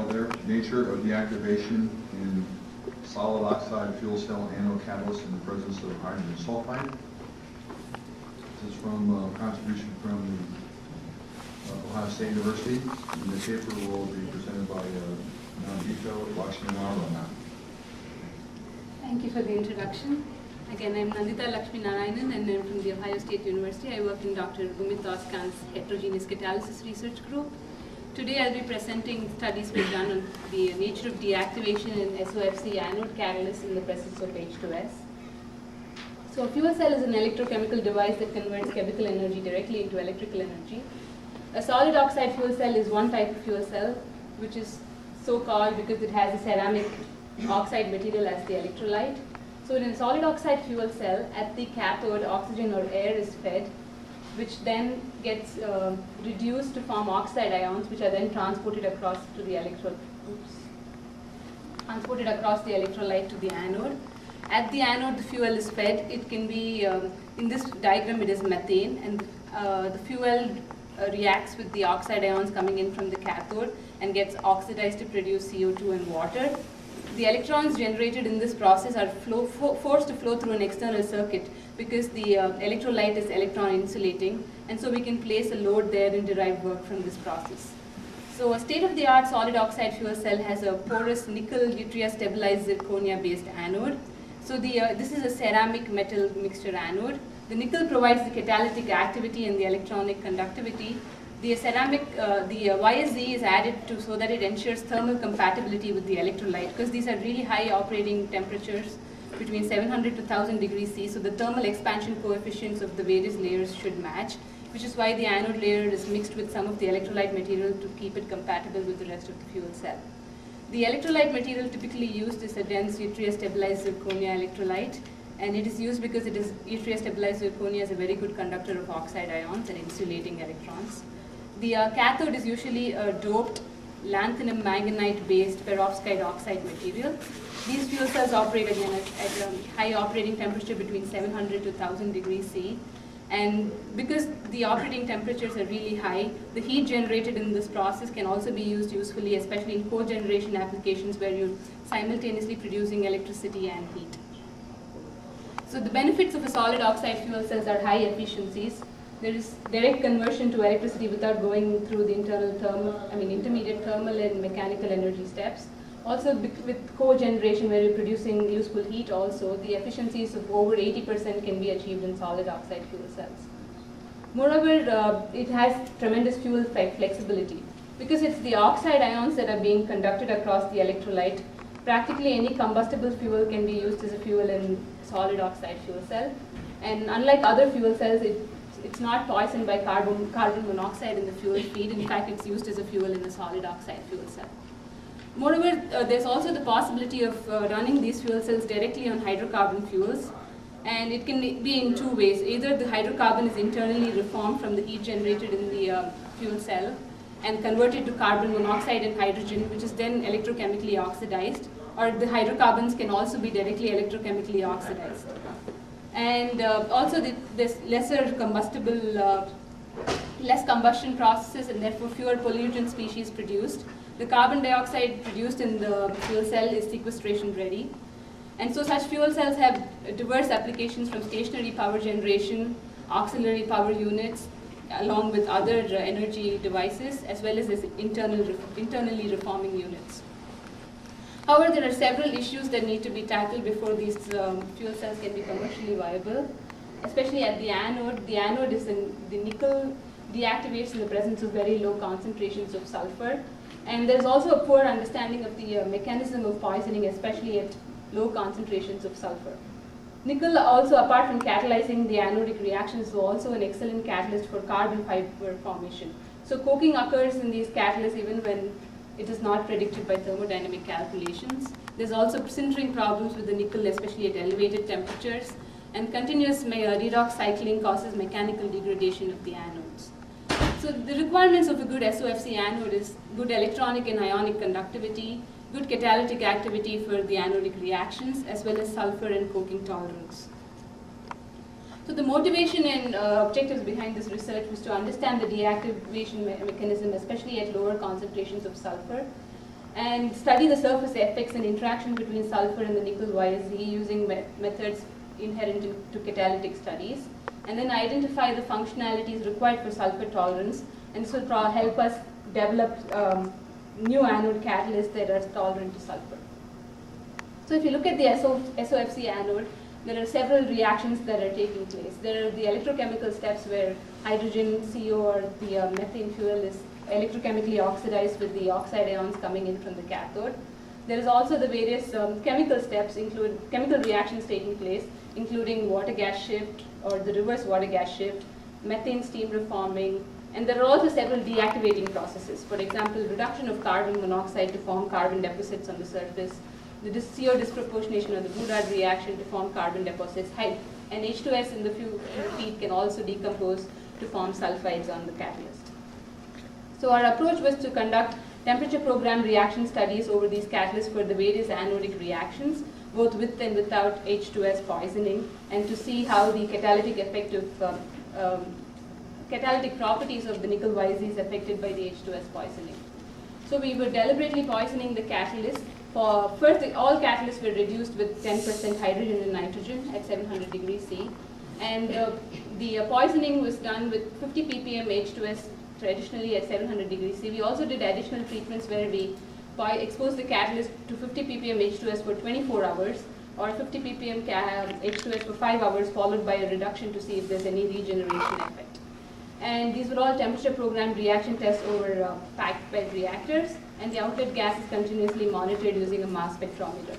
title there, Nature of Deactivation in Solid Oxide Fuel Cell Anode Catalyst in the Presence of Hydrogen Sulfide. This is from a contribution from Ohio State University, and the paper will be presented by Nandita Lakshminarayanan. Thank you for the introduction. Again, I'm Nandita Lakshminarayanan, and I'm from the Ohio State University. I work in Dr. Umit Oskan's heterogeneous catalysis research group. Today I'll be presenting studies we've done on the nature of deactivation in SOFC anode catalysts in the presence of H2S. So a fuel cell is an electrochemical device that converts chemical energy directly into electrical energy. A solid oxide fuel cell is one type of fuel cell, which is so called because it has a ceramic oxide material as the electrolyte. So in a solid oxide fuel cell, at the cathode, oxygen or air is fed, which then gets reduced to form oxide ions, which are then transported across to the electrolyte to the anode. At the anode, the fuel is fed. It can be, in this diagram, it is methane, and the fuel reacts with the oxide ions coming in from the cathode and gets oxidized to produce CO2 and water. The electrons generated in this process are forced to flow through an external circuit because the electrolyte is electron insulating, and so we can place a load there and derive work from this process. So a state-of-the-art solid oxide fuel cell has a porous nickel yttria stabilized zirconia based anode. So this is a ceramic metal mixture anode. The nickel provides the catalytic activity and the electronic conductivity. The ceramic, the YSZ is added to so that it ensures thermal compatibility with the electrolyte, because these are really high operating temperatures between 700 to 1000 degrees C, so the thermal expansion coefficients of the various layers should match, which is why the anode layer is mixed with some of the electrolyte material to keep it compatible with the rest of the fuel cell. The electrolyte material typically used is a dense yttria stabilized zirconia electrolyte, and it is used because yttria stabilized zirconia is a very good conductor of oxide ions and insulating electrons. The cathode is usually a doped lanthanum manganite based perovskite oxide material. These fuel cells operate again at a high operating temperature between 700 to 1000 degrees C. And because the operating temperatures are really high, the heat generated in this process can also be used usefully, especially in cogeneration applications where you're simultaneously producing electricity and heat. So the benefits of a solid oxide fuel cells are high efficiencies. There is direct conversion to electricity without going through the intermediate thermal and mechanical energy steps. Also with cogeneration where you're producing useful heat also, the efficiencies of over 80% can be achieved in solid oxide fuel cells. Moreover, it has tremendous fuel flexibility. Because it's the oxide ions that are being conducted across the electrolyte, practically any combustible fuel can be used as a fuel in solid oxide fuel cell. And unlike other fuel cells, it's not poisoned by carbon monoxide in the fuel feed. In fact, it's used as a fuel in a solid oxide fuel cell. Moreover, there's also the possibility of running these fuel cells directly on hydrocarbon fuels, and it can be in two ways. Either the hydrocarbon is internally reformed from the heat generated in the fuel cell and converted to carbon monoxide and hydrogen, which is then electrochemically oxidized, or the hydrocarbons can also be directly electrochemically oxidized. And also there's less combustion processes and therefore fewer pollutant species produced. The carbon dioxide produced in the fuel cell is sequestration ready. And so such fuel cells have diverse applications from stationary power generation, auxiliary power units, along with other energy devices, as well as internally reforming units. However, there are several issues that need to be tackled before these fuel cells can be commercially viable, especially at the anode. The anode is the nickel deactivates in the presence of very low concentrations of sulfur. And there's also a poor understanding of the mechanism of poisoning, especially at low concentrations of sulfur. Nickel also, apart from catalyzing the anodic reactions, is also an excellent catalyst for carbon fiber formation. So coking occurs in these catalysts even when it is not predicted by thermodynamic calculations. There's also sintering problems with the nickel, especially at elevated temperatures, and continuous redox cycling causes mechanical degradation of the anodes. So the requirements of a good SOFC anode is good electronic and ionic conductivity, good catalytic activity for the anodic reactions, as well as sulfur and coking tolerance. So the motivation and objectives behind this research was to understand the deactivation mechanism, especially at lower concentrations of sulfur, and study the surface effects and interaction between sulfur and the nickel YZ using methods inherent to catalytic studies, and then identify the functionalities required for sulfur tolerance, and this will help us develop new anode catalysts that are tolerant to sulfur. So if you look at the SOFC anode, there are several reactions that are taking place. There are the electrochemical steps where hydrogen, CO, or the methane fuel is electrochemically oxidized with the oxide ions coming in from the cathode. There is also the various chemical steps, chemical reactions taking place, including water gas shift or the reverse water gas shift, methane steam reforming, and there are also several deactivating processes. For example, reduction of carbon monoxide to form carbon deposits on the surface, the CO disproportionation or the Boudard reaction to form carbon deposits, and H2S in the feed can also decompose to form sulfides on the catalyst. So our approach was to conduct temperature programmed reaction studies over these catalysts for the various anodic reactions, both with and without H2S poisoning, and to see how the catalytic effect of catalytic properties of the nickel YZ is affected by the H2S poisoning. So we were deliberately poisoning the catalyst. First, all catalysts were reduced with 10% hydrogen and nitrogen at 700 degrees C. And the poisoning was done with 50 ppm H2S traditionally at 700 degrees C. We also did additional treatments where we exposed the catalyst to 50 ppm H2S for 24 hours or 50 ppm H2S for 5 hours, followed by a reduction to see if there's any regeneration effect. And these were all temperature programmed reaction tests over packed bed reactors, and the outlet gas is continuously monitored using a mass spectrometer.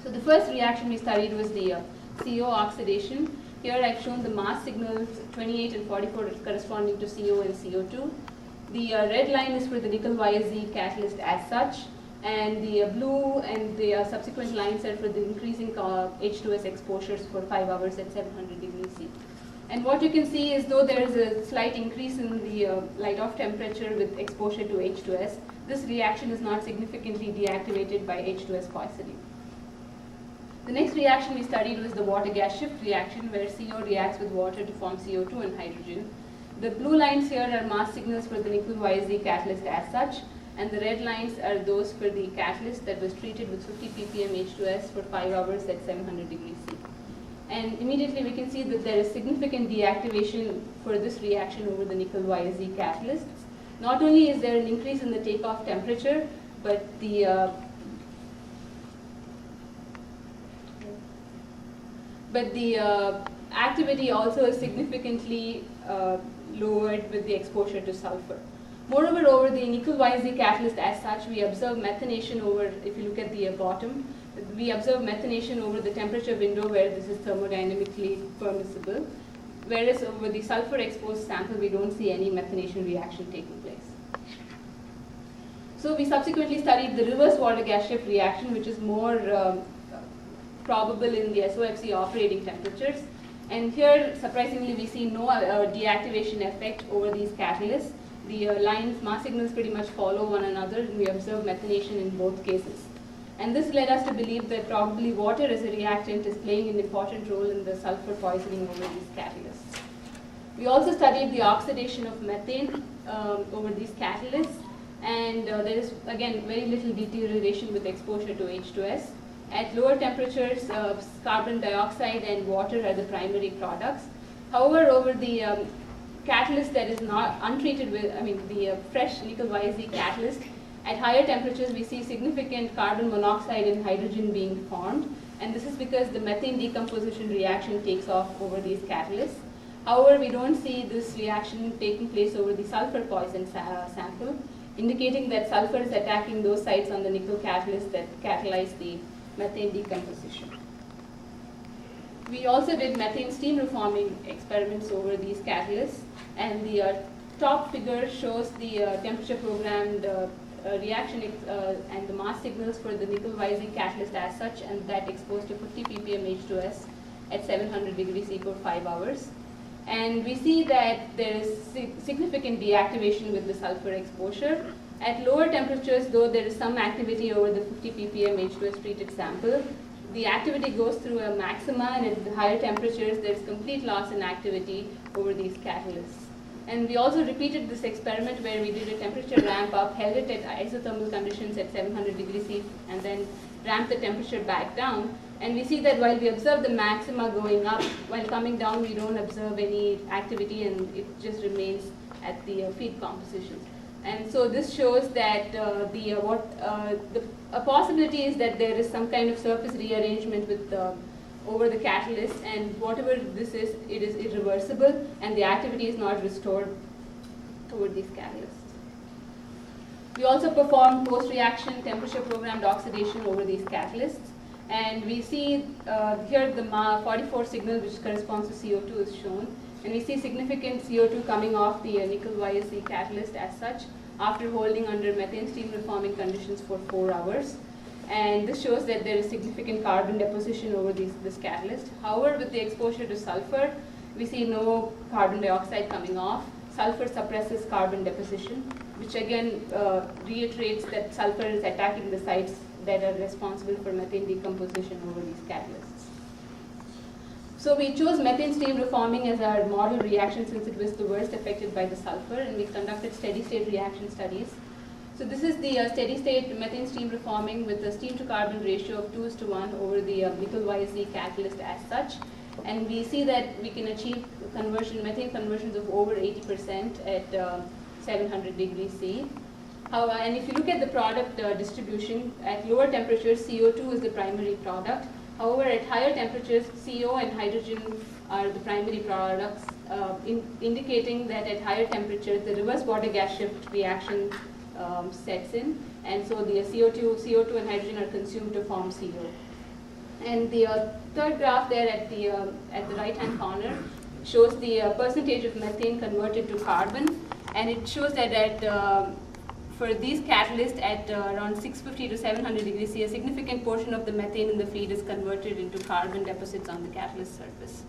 So the first reaction we studied was the CO oxidation. Here I've shown the mass signals 28 and 44 corresponding to CO and CO2. The red line is for the nickel YZ catalyst as such, and the blue and the subsequent lines are for the increasing H2S exposures for 5 hours at 700 degrees C. And what you can see is, though there is a slight increase in the light-off temperature with exposure to H2S, this reaction is not significantly deactivated by H2S poisoning. The next reaction we studied was the water gas shift reaction, where CO reacts with water to form CO2 and hydrogen. The blue lines here are mass signals for the nickel YZ catalyst as such, and the red lines are those for the catalyst that was treated with 50 ppm H2S for 5 hours at 700 degrees C. And immediately we can see that there is significant deactivation for this reaction over the nickel YZ catalysts. Not only is there an increase in the takeoff temperature, but the activity also is significantly lowered with the exposure to sulfur. Moreover, over the nickel YZ catalyst as such, we observe methanation over, if you look at the bottom, we observe methanation over the temperature window where this is thermodynamically permissible, whereas over the sulfur exposed sample, we don't see any methanation reaction taking place. So we subsequently studied the reverse water gas shift reaction, which is more probable in the SOFC operating temperatures. And here, surprisingly, we see no deactivation effect over these catalysts. The lines, mass signals pretty much follow one another, and we observe methanation in both cases. And this led us to believe that probably water as a reactant is playing an important role in the sulfur poisoning over these catalysts. We also studied the oxidation of methane over these catalysts, and there is, again, very little deterioration with exposure to H2S. At lower temperatures, carbon dioxide and water are the primary products. However, over the catalyst that is not untreated with, the fresh nickel YZ catalyst, at higher temperatures we see significant carbon monoxide and hydrogen being formed, and this is because the methane decomposition reaction takes off over these catalysts. However, we don't see this reaction taking place over the sulfur poison sample, indicating that sulfur is attacking those sites on the nickel catalyst that catalyze the methane decomposition. We also did methane steam reforming experiments over these catalysts, and the top figure shows the temperature programmed reaction and the mass signals for the nickel YZ catalyst as such, and that exposed to 50 ppm H2S at 700 degrees C for 5 hours. And we see that there is significant deactivation with the sulfur exposure. At lower temperatures, though, there is some activity over the 50 ppm H2S treated sample. The activity goes through a maxima, and at the higher temperatures, there is complete loss in activity over these catalysts. And we also repeated this experiment where we did a temperature ramp up, held it at isothermal conditions at 700 degrees C, and then ramped the temperature back down. And we see that while we observe the maxima going up, while coming down we don't observe any activity, and it just remains at the feed composition. And so this shows that a possibility is that there is some kind of surface rearrangement with over the catalyst, and whatever this is, it is irreversible, and the activity is not restored toward these catalysts. We also perform post-reaction temperature programmed oxidation over these catalysts, and we see here the 44 signal, which corresponds to CO2, is shown, and we see significant CO2 coming off the nickel YSE catalyst as such after holding under methane steam reforming conditions for 4 hours. And this shows that there is significant carbon deposition over this catalyst. However, with the exposure to sulfur, we see no carbon dioxide coming off. Sulfur suppresses carbon deposition, which again reiterates that sulfur is attacking the sites that are responsible for methane decomposition over these catalysts. So we chose methane steam reforming as our model reaction since it was the worst affected by the sulfur, and we conducted steady state reaction studies. So this is the steady state methane steam reforming with a steam to carbon ratio of 2:1 over the nickel YSE catalyst as such. And we see that we can achieve methane conversions of over 80% at 700 degrees C. And if you look at the product distribution, at lower temperatures, CO2 is the primary product. However, at higher temperatures, CO and hydrogen are the primary products, indicating that at higher temperatures, the reverse water gas shift reaction sets in, and so the CO2 and hydrogen are consumed to form CO. And the third graph there at the right-hand corner shows the percentage of methane converted to carbon, and it shows that for these catalysts at around 650 to 700 degrees C, a significant portion of the methane in the feed is converted into carbon deposits on the catalyst surface.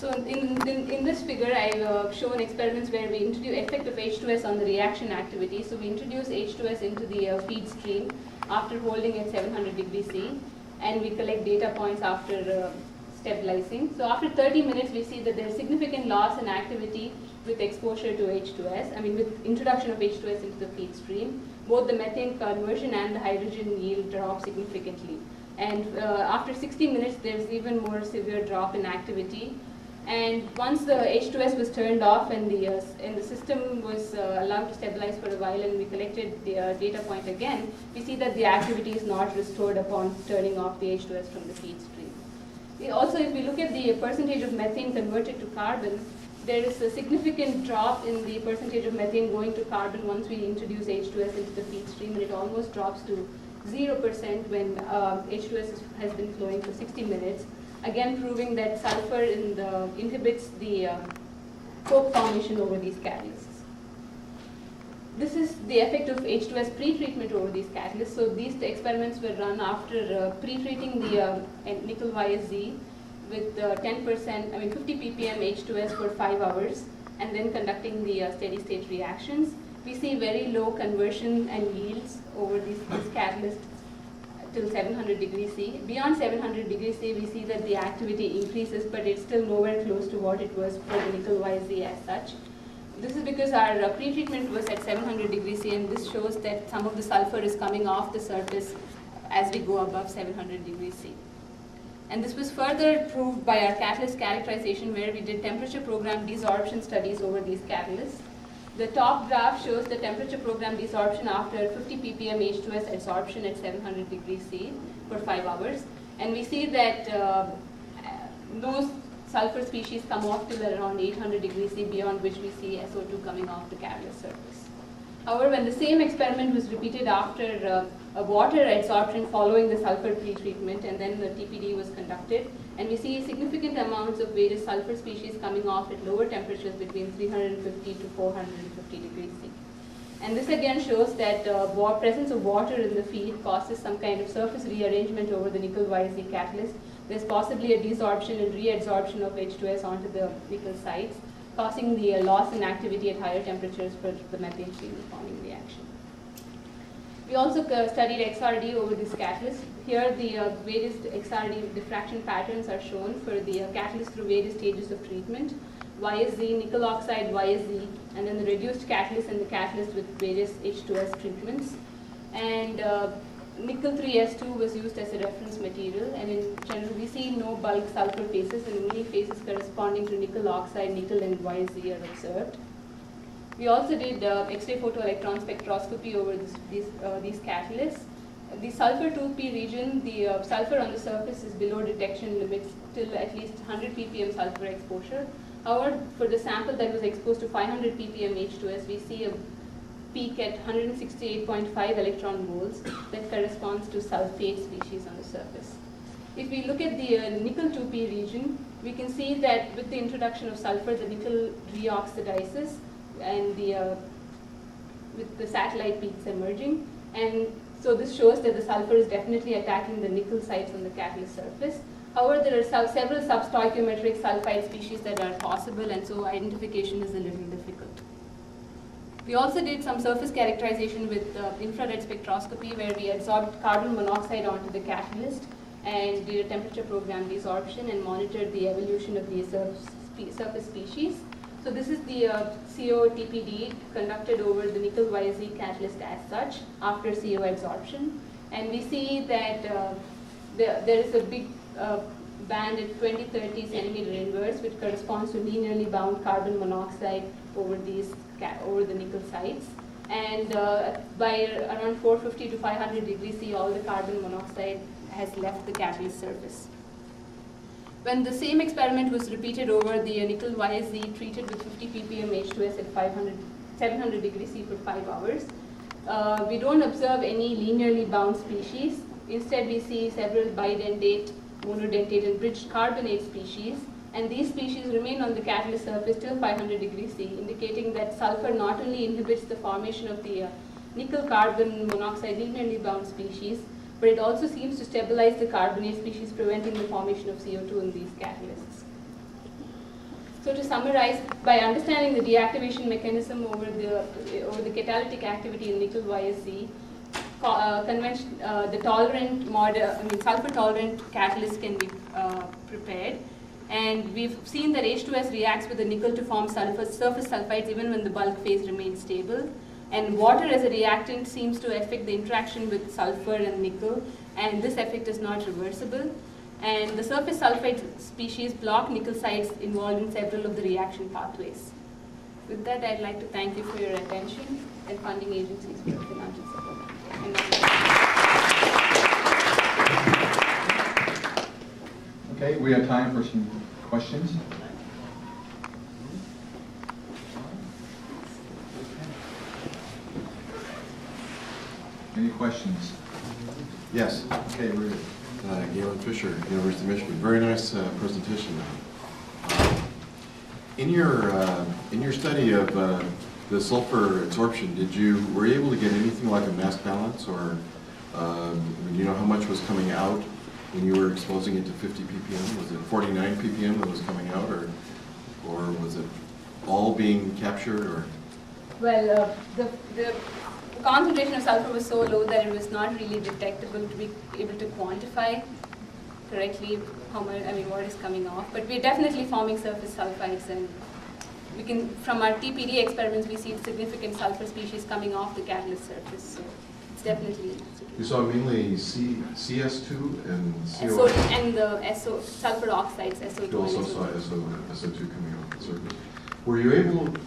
So in this figure, I've shown experiments where we introduce effect of H2S on the reaction activity. So we introduce H2S into the feed stream after holding at 700 degrees C, and we collect data points after stabilizing. So after 30 minutes, we see that there is significant loss in activity with exposure to H2S, with introduction of H2S into the feed stream. Both the methane conversion and the hydrogen yield drop significantly. And after 60 minutes, there's even more severe drop in activity. And once the H2S was turned off and the system was allowed to stabilize for a while, and we collected the data point again, we see that the activity is not restored upon turning off the H2S from the feed stream. Also, if we look at the percentage of methane converted to carbon, there is a significant drop in the percentage of methane going to carbon once we introduce H2S into the feed stream, and it almost drops to 0% when H2S has been flowing for 60 minutes. Again, proving that sulfur inhibits the coke formation over these catalysts. This is the effect of H2S pre-treatment over these catalysts. So these experiments were run after pre-treating the nickel YSZ with 50 ppm H2S for 5 hours, and then conducting the steady state reactions. We see very low conversion and yields over these catalysts till 700 degrees C. Beyond 700 degrees C, we see that the activity increases, but it's still nowhere close to what it was for the nickel YSZ as such. This is because our pre-treatment was at 700 degrees C, and this shows that some of the sulfur is coming off the surface as we go above 700 degrees C. And this was further proved by our catalyst characterization, where we did temperature programmed desorption studies over these catalysts. The top graph shows the temperature programmed desorption after 50 ppm H2S adsorption at 700 degrees C for 5 hours. And we see that no sulfur species come off till around 800 degrees C, beyond which we see SO2 coming off the catalyst surface. However, when the same experiment was repeated after a water adsorption following the sulfur pre-treatment, and then the TPD was conducted, and we see significant amounts of various sulfur species coming off at lower temperatures between 350 to 450 degrees C. And this again shows that presence of water in the feed causes some kind of surface rearrangement over the nickel YSZ catalyst. There's possibly a desorption and readsorption of H2S onto the nickel sites, causing the loss in activity at higher temperatures for the methane steam reforming reaction. We also studied XRD over this catalyst. Here the various XRD diffraction patterns are shown for the catalyst through various stages of treatment. YSZ, nickel oxide YSZ, and then the reduced catalyst and the catalyst with various H2S treatments. And nickel 3S2 was used as a reference material, and in general we see no bulk sulfur phases, and only phases corresponding to nickel oxide, nickel and YSZ are observed. We also did X-ray photoelectron spectroscopy over these catalysts. The sulfur 2P region, the sulfur on the surface is below detection limits till at least 100 ppm sulfur exposure. However, for the sample that was exposed to 500 ppm H2S, we see a peak at 168.5 electron volts that corresponds to sulfate species on the surface. If we look at the nickel 2P region, we can see that with the introduction of sulfur, the nickel reoxidizes and with the satellite peaks emerging. And so this shows that the sulfur is definitely attacking the nickel sites on the catalyst surface. However, there are several substoichiometric sulfide species that are possible, and so identification is a little difficult. We also did some surface characterization with infrared spectroscopy, where we absorbed carbon monoxide onto the catalyst and did a temperature program desorption and monitored the evolution of the surface species. So this is the CO-TPD conducted over the nickel YZ catalyst as such after CO absorption. And we see that there is a big band at 20-30 centimeter inverse, which corresponds to linearly bound carbon monoxide over the nickel sites. And by around 450 to 500 degrees C, all the carbon monoxide has left the catalyst surface. When the same experiment was repeated over the nickel YSZ treated with 50 ppm H2S at 700 degrees C for 5 hours, we don't observe any linearly bound species. Instead, we see several bidentate, monodentate, and bridged carbonate species, and these species remain on the catalyst surface till 500 degrees C, indicating that sulfur not only inhibits the formation of the nickel carbon monoxide linearly bound species, but it also seems to stabilize the carbonate species, preventing the formation of CO2 in these catalysts. So to summarize, by understanding the deactivation mechanism over the catalytic activity in nickel YSZ, the sulfur-tolerant catalyst can be prepared. And we've seen that H2S reacts with the nickel to form surface sulfides even when the bulk phase remains stable. And water as a reactant seems to affect the interaction with sulfur and nickel, and this effect is not reversible. And the surface sulfide species block nickel sites involved in several of the reaction pathways. With that, I'd like to thank you for your attention and funding agencies for the financial support. Okay, we have time for some questions. Any questions? Yes. Okay, we're good. Galen Fisher, University of Michigan. Very nice presentation. In your study of the sulfur absorption, were you able to get anything like a mass balance, or do you know how much was coming out when you were exposing it to 50 ppm? Was it 49 ppm that was coming out, or was it all being captured, or? Well, the concentration of sulfur was so low that it was not really detectable to be able to quantify correctly what is coming off. But we're definitely forming surface sulfides, and we can, from our TPD experiments, we see significant sulfur species coming off the catalyst surface. So it's definitely. You saw mainly CS2 and CO2? SO, and the sulfur oxides, SO2. You also saw SO2 coming off the surface. Were you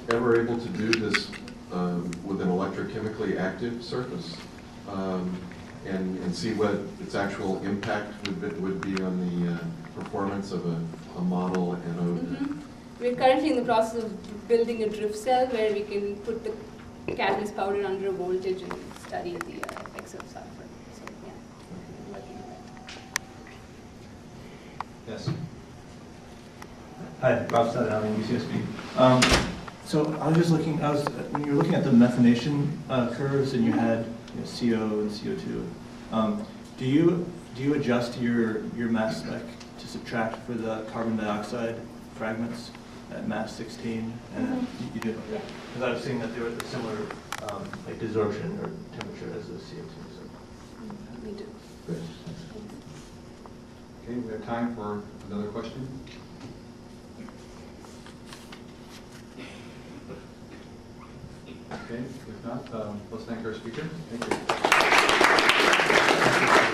ever able to do this with an electrochemically active surface and see what its actual impact would be on the performance of a model anode? Mm-hmm. We're currently in the process of building a drift cell where we can put the catalyst powder under a voltage and study the effects of sulfur. So yeah, I'm working on that. Yes. Hi, Bob Steadystate, UCSB. So I was just looking, when you were looking at the methanation curves and you had CO and CO2, do you adjust your mass spec to subtract for the carbon dioxide fragments at mass 16? And you do? Yeah. Because I was seeing that there was a similar like desorption or temperature as the CO2. So. We do. Good. Okay, we have time for another question. Okay, if not, let's thank our speaker. Thank you.